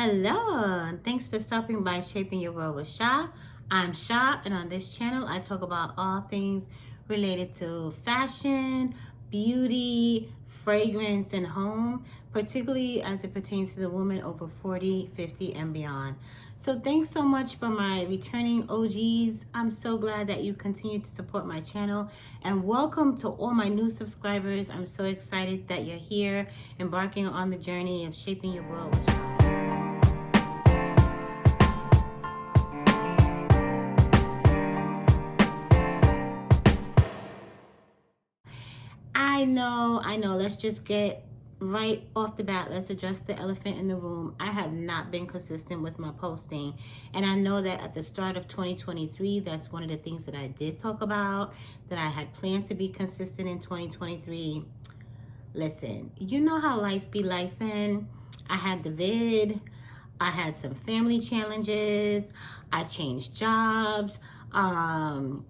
Hello, and thanks for stopping by Shaping Your World with Sha. I'm Sha, and on this channel, I talk about all things related to fashion, beauty, fragrance, and home, particularly as it pertains to the woman over 40, 50, and beyond. So thanks so much for my returning OGs. I'm so glad that you continue to support my channel, and welcome to all my new subscribers. I'm so excited that you're here, embarking on the journey of shaping your world with Sha. I know. Let's just get right off the bat. Let's address the elephant in the room. I have not been consistent with my posting. And I know that at the start of 2023, that's one of the things that I did talk about, that I had planned to be consistent in 2023. Listen, you know how life be lifing. I had the vid. I had some family challenges. I changed jobs. And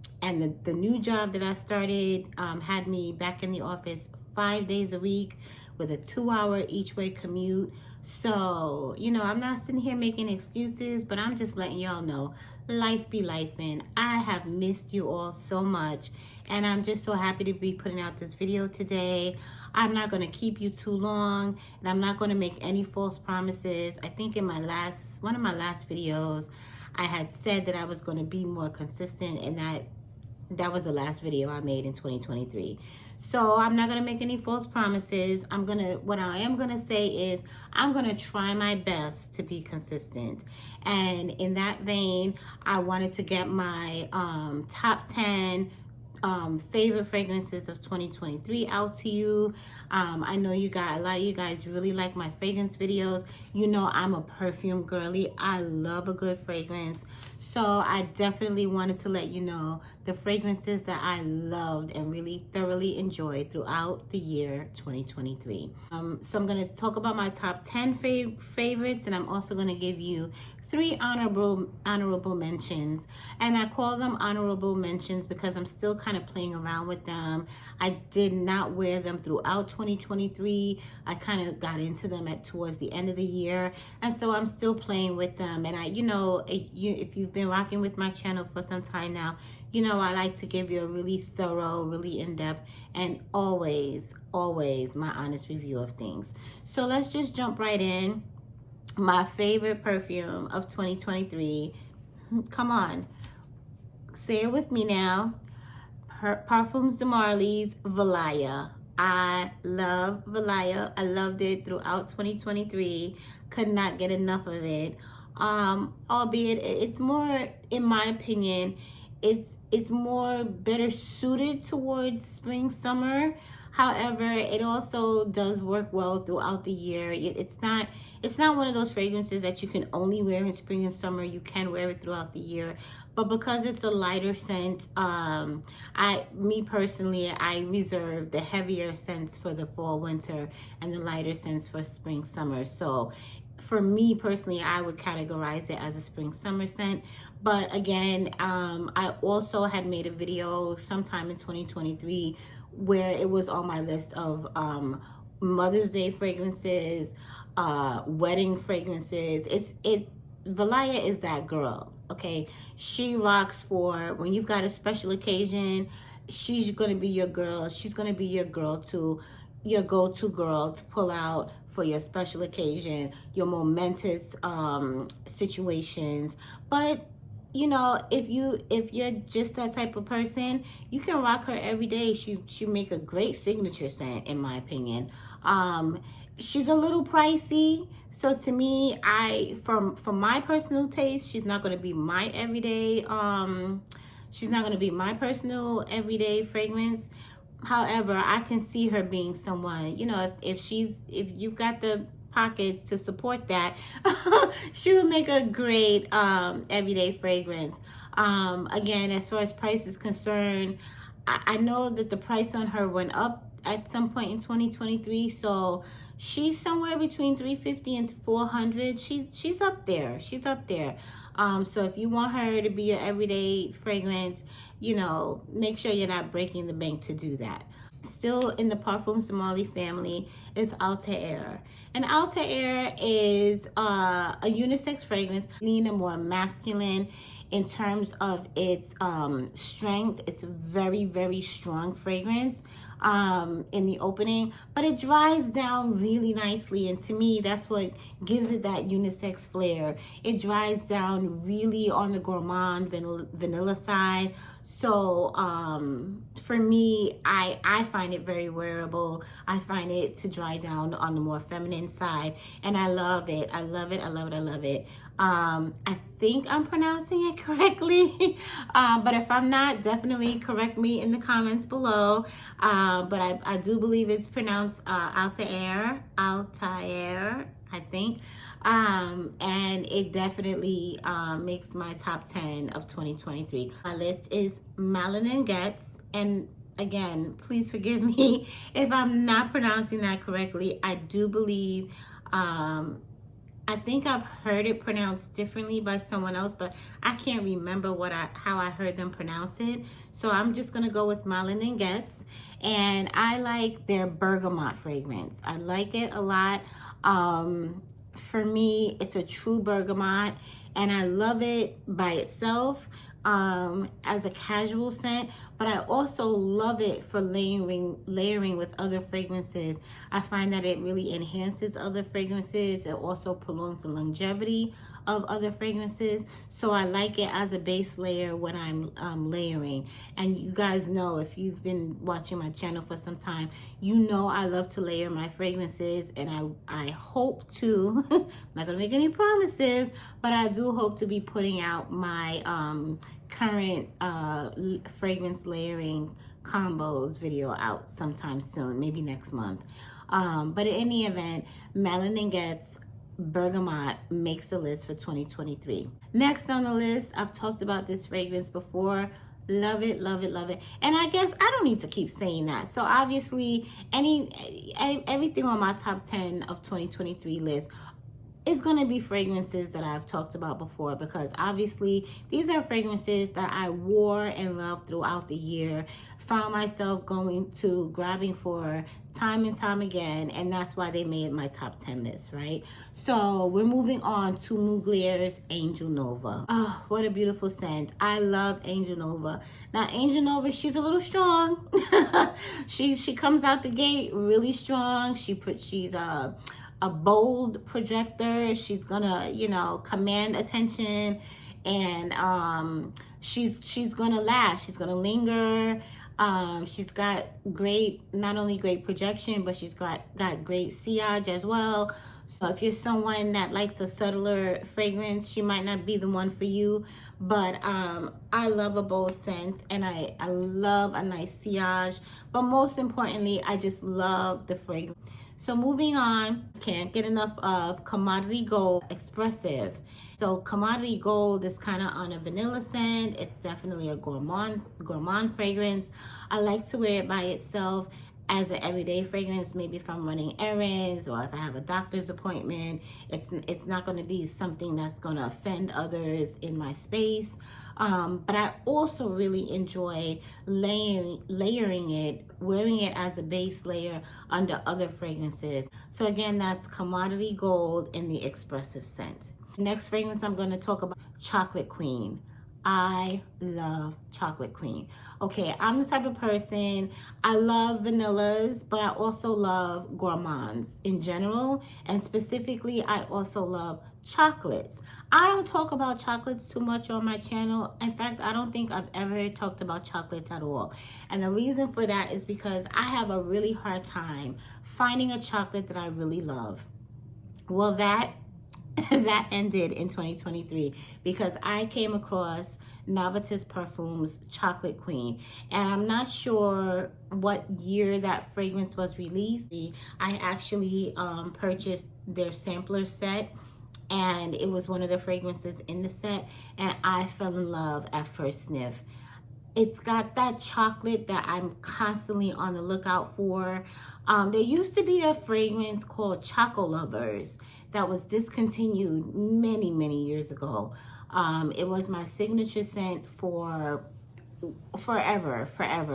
the new job that I started had me back in the office 5 days a week with a 2-hour each way commute. So, you know, I'm not sitting here making excuses, but I'm just letting y'all know life be lifing. I have missed you all so much, and I'm just so happy to be putting out this video today. I'm not going to keep you too long, and I'm not going to make any false promises. I think in one of my last videos, I had said that I was going to be more consistent, and that was the last video I made in 2023. So I'm not going to make any false promises. What I am going to say is I'm going to try my best to be consistent. And in that vein, I wanted to get my top 10 favorite fragrances of 2023 out to you. I know a lot of you guys really like my fragrance videos. You know I'm a perfume girly. I love a good fragrance. So I definitely wanted to let you know the fragrances that I loved and really thoroughly enjoyed throughout the year 2023. So I'm going to talk about my top 10 favorites, and I'm also going to give you 3 honorable mentions. And I call them honorable mentions because I'm still kind of playing around with them. I did not wear them throughout 2023. I kind of got into them towards the end of the year, and so I'm still playing with them. And if you've been rocking with my channel for some time now, you know I like to give you a really thorough, really in-depth, and always my honest review of things. So let's just jump right in. My favorite perfume of 2023. Come on. Say it with me now. Parfums de Marly's Valaya. I love Valaya. I loved it throughout 2023. Could not get enough of it. Albeit it's more, in my opinion, it's more better suited towards spring, summer. However, it also does work well throughout the year. It's not one of those fragrances that you can only wear in spring and summer. You can wear it throughout the year. But because it's a lighter scent, me personally, I reserve the heavier scents for the fall, winter, and the lighter scents for spring, summer. So for me personally, I would categorize it as a spring summer scent. But again, I also had made a video sometime in 2023 where it was on my list of Mother's Day fragrances, wedding fragrances. Valaya is that girl, okay? She rocks for when you've got a special occasion. She's gonna be your girl. She's gonna be your go-to girl to pull out for your special occasion, your momentous situations. But you know, if you're just that type of person, you can rock her every day. She make a great signature scent, in my opinion. She's a little pricey, so to me, from my personal taste, she's not going to be my everyday. She's not going to be my personal everyday fragrance. However, I can see her being someone, you know, if you've got the pockets to support that, she would make a great everyday fragrance. Again, as far as price is concerned, I know that the price on her went up at some point in 2023, so she's somewhere between $350 and $400. She's up there. So if you want her to be your everyday fragrance, you know, make sure you're not breaking the bank to do that. still in the Parfum Somali family, is Althaïr. And Althaïr is a unisex fragrance, lean and more masculine in terms of its strength. It's a very, very strong fragrance in the opening, but it dries down really nicely, and to me that's what gives it that unisex flair. It dries down really on the gourmand vanilla side. So for me, I find it very wearable. I find it to dry down on the more feminine side, and I love it. I love it. I love it. I love it. I think I'm pronouncing it correctly, but if I'm not, definitely correct me in the comments below. But I do believe it's pronounced Althaïr, I think. And it definitely makes my top 10 of 2023. My list is Malin+Goetz, and again, please forgive me if I'm not pronouncing that correctly. I do believe, I think I've heard it pronounced differently by someone else, but I can't remember how I heard them pronounce it. So I'm just gonna go with Malin+Goetz, and I like their Bergamot fragrance. I like it a lot. For me, it's a true bergamot, and I love it by itself as a casual scent, but I also love it for layering with other fragrances. I find that it really enhances other fragrances. It also prolongs the longevity of other fragrances. So I like it as a base layer when I'm layering. And you guys know, if you've been watching my channel for some time, you know I love to layer my fragrances, and I hope to, I'm not gonna make any promises, but I do hope to be putting out my current fragrance layering combos video out sometime soon, maybe next month. But in any event, Malin+Goetz Bergamot makes the list for 2023. Next on the list, I've talked about this fragrance before. Love it, love it, love it. And I guess I don't need to keep saying that. So obviously, everything on my top 10 of 2023 list is going to be fragrances that I've talked about before, because obviously these are fragrances that I wore and loved throughout the year, found myself grabbing for time and time again, and that's why they made my top 10 list, right? So we're moving on to Muglier's Angel Nova. Oh, what a beautiful scent. I love Angel Nova. Now, Angel Nova, she's a little strong. she comes out the gate really strong. She's a bold projector. She's gonna, command attention, and she's gonna last. She's gonna linger. She's got not only great projection, but she's got great sillage as well. So if you're someone that likes a subtler fragrance, she might not be the one for you. But I love a bold scent, and I love a nice sillage. But most importantly, I just love the fragrance. So moving on, can't get enough of Commodity Gold Expressive. So Commodity Gold is kind of on a vanilla scent. It's definitely a gourmand fragrance. I like to wear it by itself as an everyday fragrance, maybe if I'm running errands or if I have a doctor's appointment. It's not going to be something that's going to offend others in my space. But I also really enjoy layering it, wearing it as a base layer under other fragrances. So again, that's Commodity Gold in the Expressive scent. Next fragrance I'm going to talk about, Chocolate Queen. I love Chocolate Queen. Okay, I'm the type of person, I love vanillas, but I also love gourmands in general, and specifically I also love chocolates. I don't talk about chocolates too much on my channel. In fact, I don't think I've ever talked about chocolates at all. And the reason for that is because I have a really hard time finding a chocolate that I really love. Well, that ended in 2023 because I came across Novartis Parfums Chocolate Queen, and I'm not sure what year that fragrance was released. I actually purchased their sampler set, and it was one of the fragrances in the set, and I fell in love at first sniff. It's got that chocolate that I'm constantly on the lookout for. There used to be a fragrance called Choco Lovers that was discontinued many, many years ago. It was my signature scent for forever.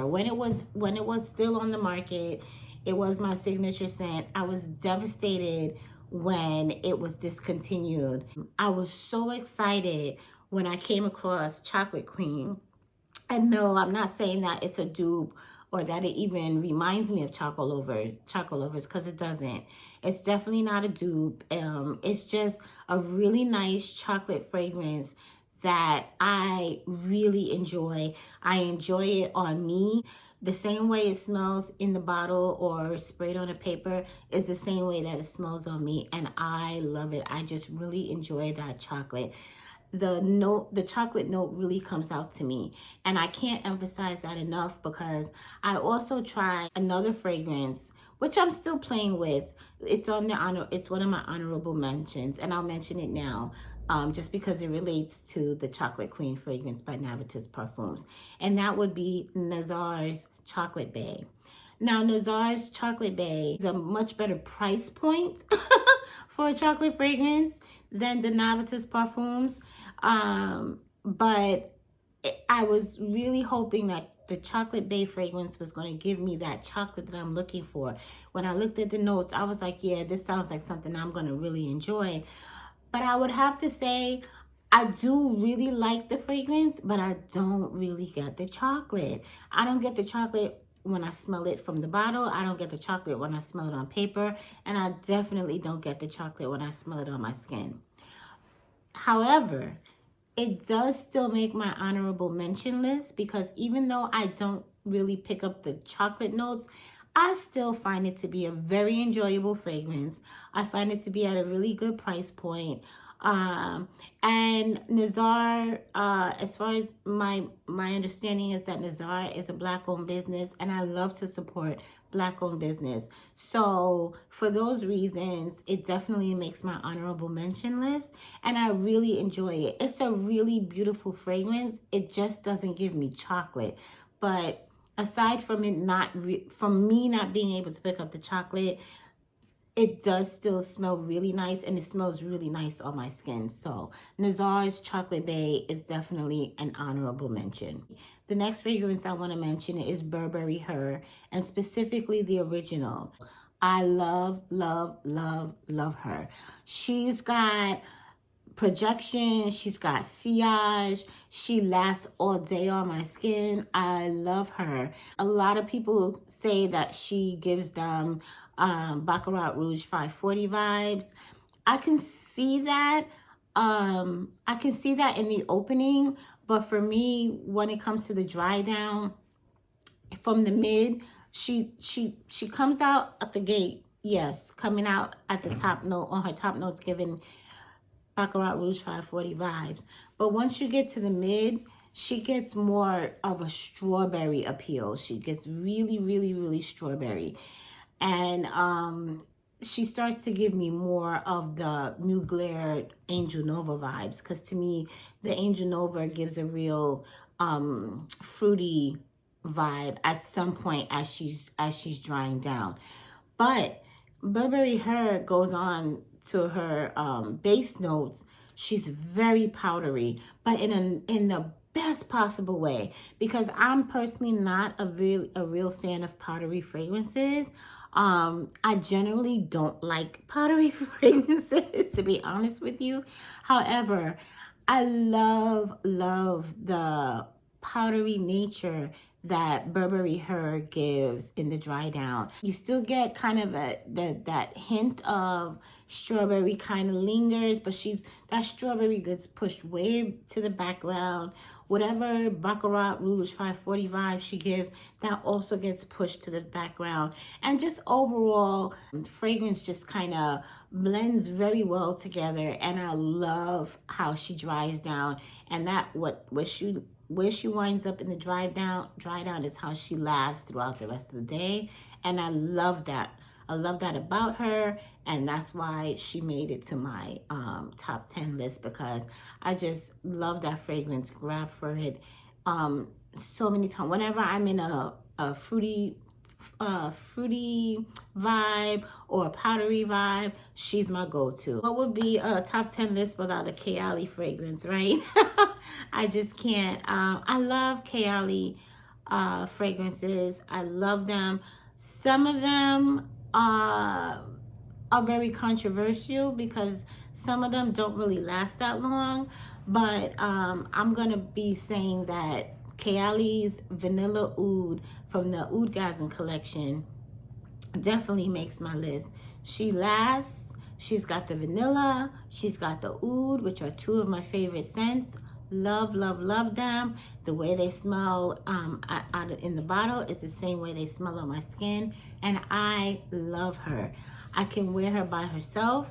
When it was still on the market, it was my signature scent. I was devastated when it was discontinued. I was so excited when I came across Chocolate Queen. And no, I'm not saying that it's a dupe or that it even reminds me of Chocolate Lovers, because it doesn't. It's definitely not a dupe. It's just a really nice chocolate fragrance that I really enjoy. I enjoy it on me. The same way it smells in the bottle or sprayed on a paper is the same way that it smells on me, and I love it. I just really enjoy that chocolate. The chocolate note really comes out to me, and I can't emphasize that enough, because I also tried another fragrance which I'm still playing with. It's one of my honorable mentions, and I'll mention it now, just because it relates to the Chocolate Queen fragrance by Navitus Parfums, and that would be Nazar's Chocolate Bay. Now, Nazar's Chocolate Bay is a much better price point for a chocolate fragrance than the Navitus Parfums. But I was really hoping that the Chocolate Bay fragrance was going to give me that chocolate that I'm looking for. When I looked at the notes, I was like, yeah, this sounds like something I'm going to really enjoy. But I would have to say, I do really like the fragrance, but I don't really get the chocolate. I don't get the chocolate when I smell it from the bottle. I don't get the chocolate when I smell it on paper. And I definitely don't get the chocolate when I smell it on my skin. However, it does still make my honorable mention list, because even though I don't really pick up the chocolate notes, I still find it to be a very enjoyable fragrance. I find it to be at a really good price point. And Nazar, as far as my understanding is that Nazar is a Black-owned business, and I love to support Black-owned business. So for those reasons, it definitely makes my honorable mention list, and I really enjoy it. It's a really beautiful fragrance. It just doesn't give me chocolate. But aside from it from me not being able to pick up the chocolate, it does still smell really nice, and it smells really nice on my skin. So Nazar's Chocolate Bay is definitely an honorable mention. The next fragrance I want to mention is Burberry Her, and specifically the original. I love, love, love, love her. She's got projection, she's got sillage, she lasts all day on my skin. I love her. A lot of people say that she gives them Baccarat Rouge 540 vibes. I can see that. I can see that in the opening, but for me, when it comes to the dry down from the mid, she comes out at the gate, yes, coming out at the top note, on her top notes, giving Baccarat Rouge 540 vibes. But once you get to the mid, she gets more of a strawberry appeal. She gets really, really, really strawberry. And she starts to give me more of the Mugler Angel Nova vibes, because to me, the Angel Nova gives a real fruity vibe at some point as she's drying down. But Burberry Her goes on to her base notes. She's very powdery, but in the best possible way, because I'm personally not a real fan of powdery fragrances. I generally don't like powdery fragrances, to be honest with you. However, I love the powdery nature that Burberry Her gives in the dry down. You still get kind of that hint of strawberry kind of lingers, but that strawberry gets pushed way to the background. Whatever Baccarat Rouge 540 vibe she gives, that also gets pushed to the background. And just overall, the fragrance just kind of blends very well together, and I love how she dries down, and that where she winds up in the dry down is how she lasts throughout the rest of the day. And I love that. I love that about her, and that's why she made it to my top 10 list, because I just love that fragrance. Grab for it so many times. Whenever I'm in a fruity fruity vibe or a powdery vibe, she's my go-to. What would be a top 10 list without a Kayali fragrance, right? I just can't. I love Kayali fragrances. I love them. Some of them are very controversial because some of them don't really last that long, but I'm gonna be saying that Kayali's Vanilla Oud from the Oudgasm collection definitely makes my list. She lasts. She's got the vanilla, she's got the oud, which are two of my favorite scents. Love, love, love them. The way they smell in the bottle is the same way they smell on my skin, and I love her. I can wear her by herself.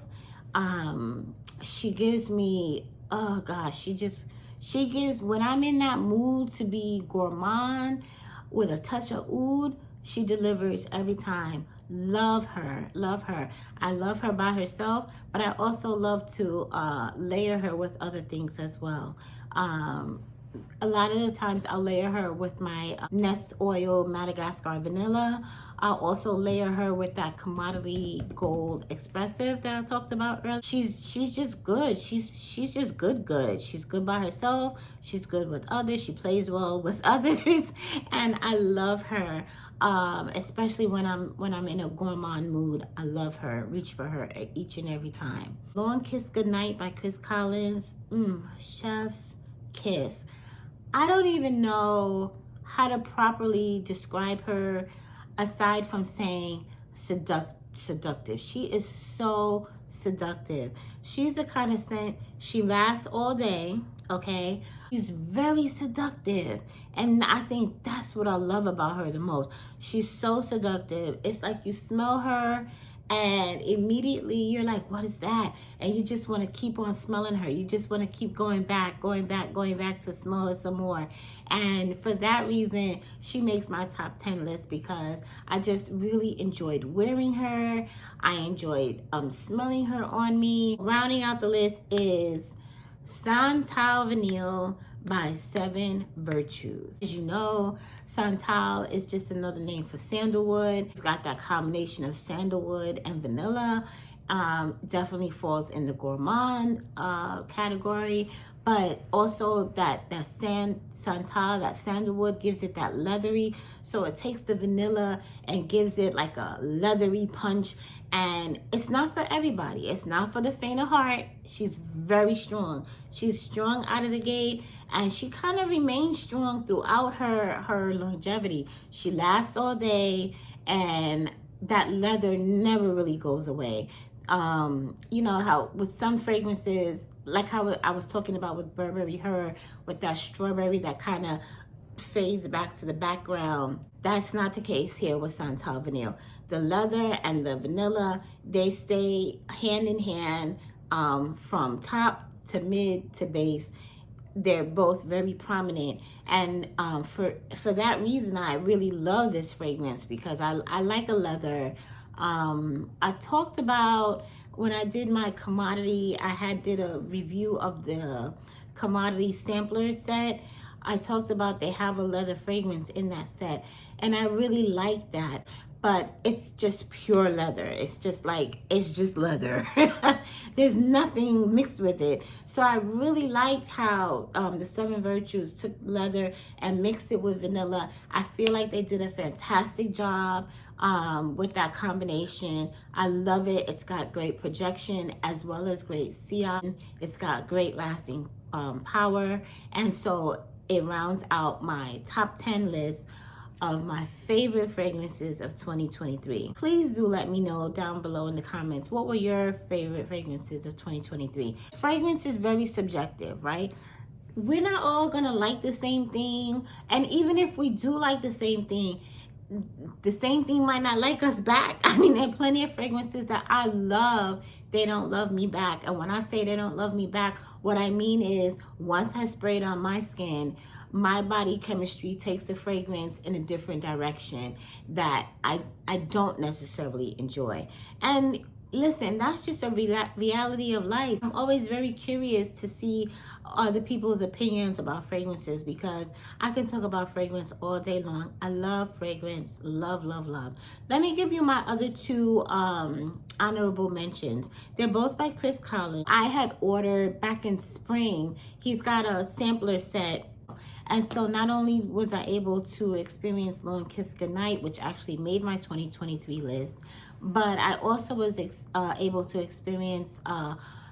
She gives me, oh gosh, she gives, when I'm in that mood to be gourmand with a touch of oud, she delivers every time. Love her, love her. I love her by herself, but I also love to layer her with other things as well. A lot of the times I'll layer her with my Nest Oil Madagascar Vanilla. I'll also layer her with that Commodity Gold Expressive that I talked about earlier. She's just good. She's just good. She's good by herself. She's good with others. She plays well with others, and I love her. Especially when I'm in a gourmand mood. I love her. Reach for her each and every time. Blow and Kiss Goodnight by Chris Collins. Chef's kiss. I don't even know how to properly describe her aside from saying seductive. She is so seductive. She's the kind of scent, she lasts all day, okay? She's very seductive, and I think that's what I love about her the most. She's so seductive. It's like you smell her and immediately you're like, what is that? And you just want to keep on smelling her. You just want to keep going back to smell her some more. And for that reason, she makes my top 10 list, because I just really enjoyed wearing her. I enjoyed smelling her on me. Rounding out the list is Santal Vanille by 7 Virtues. As you know, Santal is just another name for sandalwood. You've got that combination of sandalwood and vanilla. Definitely falls in the gourmand category, but also that Santal, that sandalwood, gives it that leathery. So it takes the vanilla and gives it like a leathery punch. And it's not for everybody. It's not for the faint of heart. She's very strong. She's strong out of the gate, and she kind of remains strong throughout her longevity. She lasts all day, and that leather never really goes away. You know how with some fragrances, like how I was talking about with Burberry Her, with that strawberry that kind of fades back to the background. That's not the case here with Santal Vanille. The leather and the vanilla, they stay hand in hand from top to mid to base. They're both very prominent, and for that reason, I really love this fragrance, because I like a leather. I talked about, when I did my commodity, did a review of the commodity sampler set. I talked about they have a leather fragrance in that set, and I really like that. But it's just pure leather. It's just leather. There's nothing mixed with it. So I really like how the 7 Virtues took leather and mixed it with vanilla. I feel like they did a fantastic job with that combination. I love it. It's got great projection as well as great Sion. It's got great lasting power. And so it rounds out my top 10 list of my favorite fragrances of 2023. Please do let me know down below in the comments, what were your favorite fragrances of 2023? Fragrance is very subjective, right? We're not all gonna like the same thing, and even if we do like the same thing might not like us back. I mean, there are plenty of fragrances that I love, they don't love me back. And when I say they don't love me back, what I mean is, once I sprayed on my skin, my body chemistry takes the fragrance in a different direction that I don't necessarily enjoy. And listen, that's just a reality of life. I'm always very curious to see other people's opinions about fragrances, because I can talk about fragrance all day long. I love fragrance. Love, love, love. Let me give you my other two honorable mentions. They're both by Chris Collins. I had ordered back in spring. He's got a sampler set. And so not only was I able to experience Long Kiss Goodnight, which actually made my 2023 list, but I also was able to experience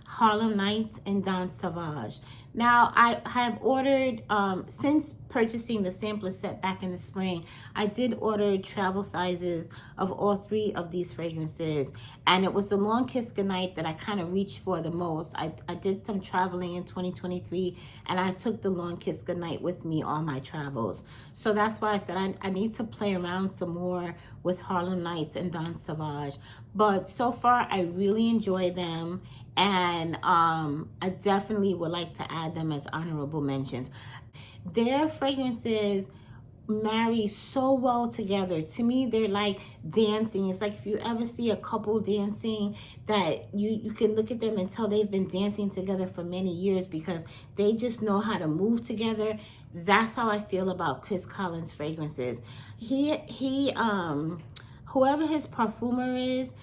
Harlem Nights and Danse Sauvage. Now, I have ordered, since purchasing the sampler set back in the spring, I did order travel sizes of all three of these fragrances. And it was the Long Kiss Goodnight that I kind of reached for the most. I did some traveling in 2023, and I took the Long Kiss Goodnight with me on my travels. So that's why I said I need to play around some more with Harlem Nights and Danse Sauvage. But so far, I really enjoy them. And I definitely would like to add them as honorable mentions. Their fragrances marry so well together. To me, they're like dancing. It's like if you ever see a couple dancing, that you can look at them and tell they've been dancing together for many years, because they just know how to move together. That's how I feel about Chris Collins fragrances. Whoever his perfumer is,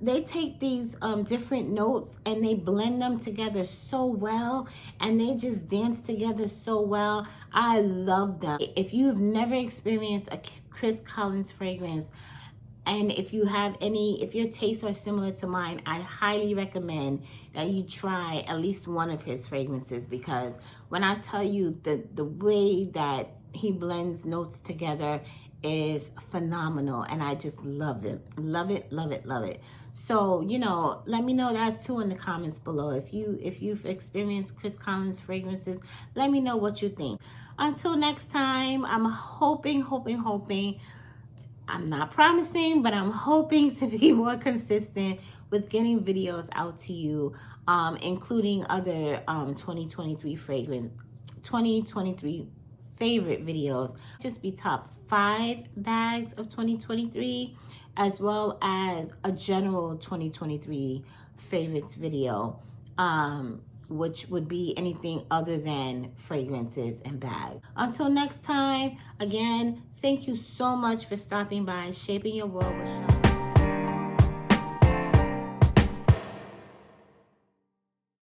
they take these different notes and they blend them together so well, and they just dance together so well. I love them. If you've never experienced a Chris Collins fragrance, and if you have if your tastes are similar to mine, I highly recommend that you try at least one of his fragrances, because when I tell you the way that he blends notes together is phenomenal, and I just love it. Love it, love it, love it. So, you know, let me know that too in the comments below. If you've experienced Chris Collins fragrances, let me know what you think. Until next time, I'm hoping, I'm not promising, but I'm hoping to be more consistent with getting videos out to you, including other 2023 favorite videos. Just be top 5 bags of 2023, as well as a general 2023 favorites video, which would be anything other than fragrances and bags. Until next time, again, thank you so much for stopping by and shaping your world with Charlotte.